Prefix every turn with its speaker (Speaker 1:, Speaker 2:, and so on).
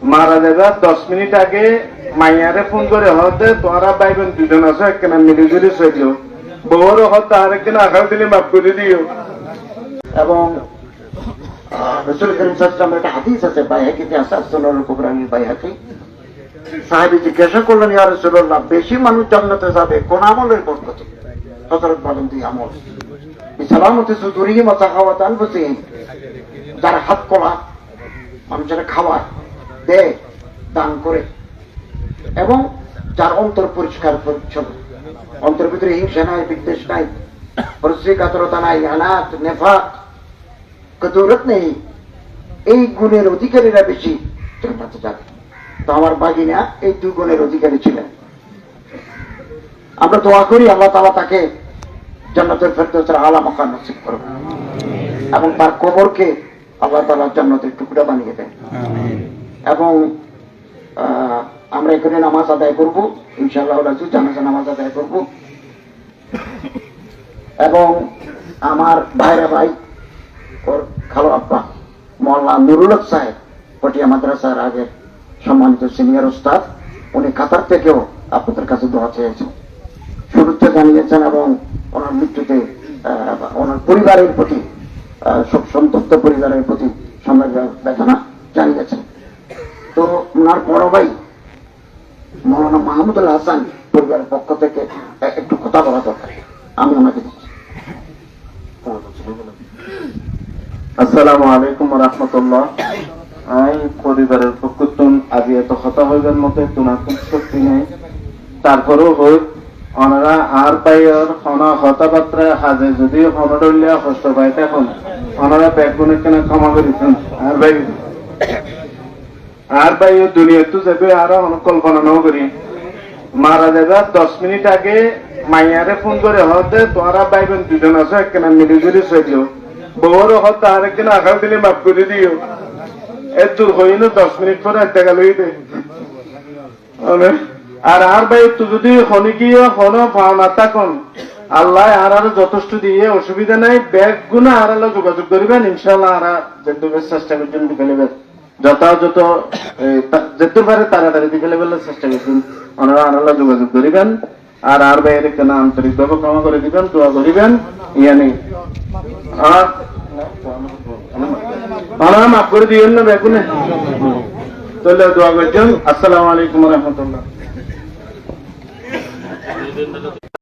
Speaker 1: মারা যাবার 10 মিনিট আগে মাইয়ারে ফোন করে হতে তোমরা ভাই বোন দুজন আছো একখানা মিলিজুলি চলিও বউরও হতে আরেকদিন আঘাত দিলে মাফ করে দিও।
Speaker 2: এবং রাসূল করিম সাল্লাল্লাহু আলাইহি ওয়াসাল্লামের একটা হাদিস আছে বাইহাকিতে আছে, সুনানুল কুবরা বাইহাকি। সাহাবী জিজ্ঞাসা করলেন, ইয়া রাসূলুল্লাহ, বেশি মানুষ জান্নাতে যাবে কোন আমলের বরকতে? হযরত বলেন, দুই আমল। বিসালামতি সুদুরিহিম ওয়া সাখাওয়াত আনফুসিহিম, যারা হাত কলা মানুষের খাওয়ায় দেয় দান করে, এবং যার অন্তর পরিষ্কার পরিচ্ছন্ন, অন্তর ভিতরে হিংসা নাই, বিদ্বেষ নাই, পরশ্রীকাতরতা নাই, আনাত নেফাক কদরত নেই, এই গুণের অধিকারীরা বেশি জান্নাতে যাবে। তো আমার বাগিনা এই দুই গুণের অধিকারী ছিলেন। আমরা দোয়া করি আল্লাহ তাআলা তাকে জান্নাতুল ফেরদৌসের আলা মাকাম নসিব করবেন এবং তার কবরকে আল্লাহ তাআলা জান্নাতের টুকরা বানিয়ে দেন। এবং আমরা এখানে নামাজ আদায় করব ইনশাআল্লাহ, জানাজা নামাজ আদায় করব। এবং আমার ভাইরা ভাই ওর খালো আব্বা মোল্লা নুরুল হক সাহেব পটিয়া মাদ্রাসার আগের সম্মানিত সিনিয়র ওস্তাদ, উনি কাতার থেকেও আপনাদের কাছে দোয়া চেয়েছেন, শুভেচ্ছা জানিয়েছেন এবং ওনার মৃত্যুতে ওনার পরিবারের প্রতি, সব সন্তপ্ত পরিবারের প্রতি বেদনা জানিয়েছেন। তো ওনার বড় ভাই মৌলানা মাহমুদুল হাসান পরিবারের পক্ষ থেকে একটু কথা বলা দরকার, আমি ওনাকে দিচ্ছি।
Speaker 1: আসসালামু আলাইকুম ওয়া রাহমাতুল্লাহ। আই পরিবারের পক্ষ তুন আদি এত কথা হইবার মতো তোমার খুব শক্তি নেই, তারপরেও হই ওনারা আর পাইয়ার হনা হতাবাত্রা হাজে যদি হনডলিয়া কষ্ট পাই তখন ওনারা ব্যাগুনে কেন ক্ষমা করেছেন। আর ভাই দুনিয়া তো যাবে আর কল্পনা নাও করি মারা যাবার 10 মিনিট আগে মাইয়ারে ফোন করে হতে তোমরা ভাই বোন দুজন আছো একখানা মিলিজুলি চলিও বউরও হতে আরেকদিন আঘাত দিলে মাফ করে দিও। এর দূর হইল 10 মিনিট পরে একটা গেল আর ভাই তুই যদি হনি গিয়ে হনো পাওনা তখন আল্লাহ আর যথেষ্ট দিয়ে অসুবিধা নাই, ব্যাগ গুনা আর যোগাযোগ করিবেন ইনশাল্লাহ। আর যেটুকু চেষ্টা করছেন দিকে নেবেন, যথাযথ যেতে পারে তাড়াতাড়ি দিকে লেভেলের চেষ্টা করছেন, ওনারা আর যোগাযোগ করিবেন। আর ভাইয়ের কেন আন্তরিক ভাবে ক্ষমা করে দিবেন, দোয়া করিবেন, ইয়ানি মাফ করে দিবেন না বেগুনে, তাহলে দোয়া করছেন। আসসালামু আলাইকুম ওয়া রাহমাতুল্লাহ।